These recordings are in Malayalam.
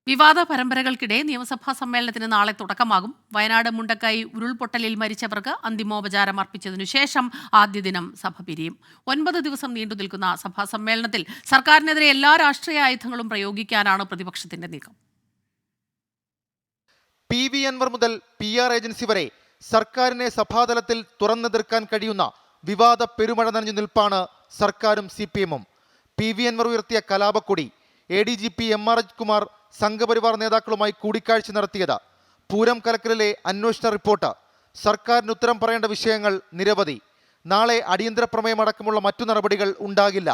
വിവാദ പരമ്പരകൾക്കിടെ നിയമസഭാ സമ്മേളനത്തിന് നാളെ തുടക്കമാകും. വയനാട് മുണ്ടക്കൈ ഉരുൾപൊട്ടലിൽ മരിച്ചവർക്ക് അന്തിമോപചാരം അർപ്പിച്ചതിനു ശേഷം ആദ്യ ദിനം സഭ പിരിയും. 9 ദിവസം നീണ്ടു നിൽക്കുന്ന സഭാ സമ്മേളനത്തിൽ സർക്കാരിനെതിരെ എല്ലാ രാഷ്ട്രീയ ആയുധങ്ങളും പ്രയോഗിക്കാനാണ് പ്രതിപക്ഷത്തിന്റെ നീക്കം. PV അൻവർ മുതൽ PR ഏജൻസി വരെ സർക്കാരിനെ സഭാതലത്തിൽ തുറന്നെതിർക്കാൻ കഴിയുന്ന വിവാദ പെരുമഴ നനഞ്ഞു നിൽപ്പാണ് സർക്കാരും CPM-ഉം. PV അൻവർ ഉയർത്തിയ കലാപക്കൊടി ADGP MR അജിത്കുമാർ സംഘപരിവാർ നേതാക്കളുമായി കൂടിക്കാഴ്ച നടത്തിയത്, പൂരം കലക്കലിലെ അന്വേഷണ റിപ്പോർട്ട്, സർക്കാരിന് ഉത്തരം പറയേണ്ട വിഷയങ്ങൾ നിരവധി. നാളെ അടിയന്തര പ്രമേയം അടക്കമുള്ള മറ്റു നടപടികൾ ഉണ്ടാകില്ല.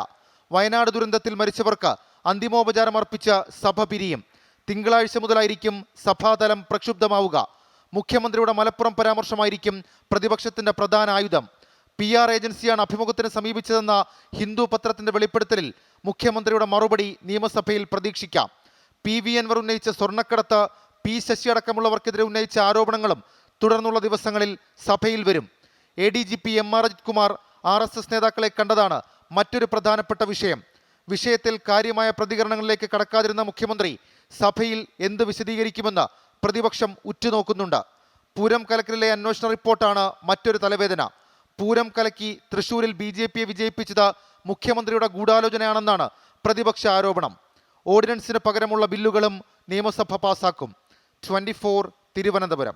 വയനാട് ദുരന്തത്തിൽ മരിച്ചവർക്ക് അന്തിമോപചാരം അർപ്പിച്ച സഭ പിരിയും. തിങ്കളാഴ്ച മുതലായിരിക്കും സഭാതലം പ്രക്ഷുബ്ധമാവുക. മുഖ്യമന്ത്രിയുടെ മലപ്പുറം പരാമർശമായിരിക്കും പ്രതിപക്ഷത്തിന്റെ പ്രധാന ആയുധം. PR ഏജൻസിയാണ് അഭിമുഖത്തിന് സമീപിച്ചതെന്ന ഹിന്ദു പത്രത്തിന്റെ വെളിപ്പെടുത്തലിൽ മുഖ്യമന്ത്രിയുടെ മറുപടി നിയമസഭയിൽ പ്രതീക്ഷിക്കാം. PV അൻവർ ഉന്നയിച്ച സ്വർണ്ണക്കടത്ത്, P ശശി അടക്കമുള്ളവർക്കെതിരെ ഉന്നയിച്ച ആരോപണങ്ങളും തുടർന്നുള്ള ദിവസങ്ങളിൽ സഭയിൽ വരും. ADGP MR അജിത്കുമാർ RSS നേതാക്കളെ കണ്ടതാണ് മറ്റൊരു പ്രധാനപ്പെട്ട വിഷയം. വിഷയത്തിൽ കാര്യമായ പ്രതികരണങ്ങളിലേക്ക് കടക്കാതിരുന്ന മുഖ്യമന്ത്രി സഭയിൽ എന്ത് വിശദീകരിക്കുമെന്ന് പ്രതിപക്ഷം ഉറ്റുനോക്കുന്നുണ്ട്. പൂരം കലക്കലിലെ അന്വേഷണ റിപ്പോർട്ടാണ് മറ്റൊരു തലവേദന. പൂരം കലക്കി തൃശൂരിൽ BJPയെ വിജയിപ്പിച്ചത് മുഖ്യമന്ത്രിയുടെ ഗൂഢാലോചനയാണെന്നാണ് പ്രതിപക്ഷ ആരോപണം. ഓർഡിനൻസിന് പകരമുള്ള ബില്ലുകളും നിയമസഭ പാസാക്കും. 24 തിരുവനന്തപുരം.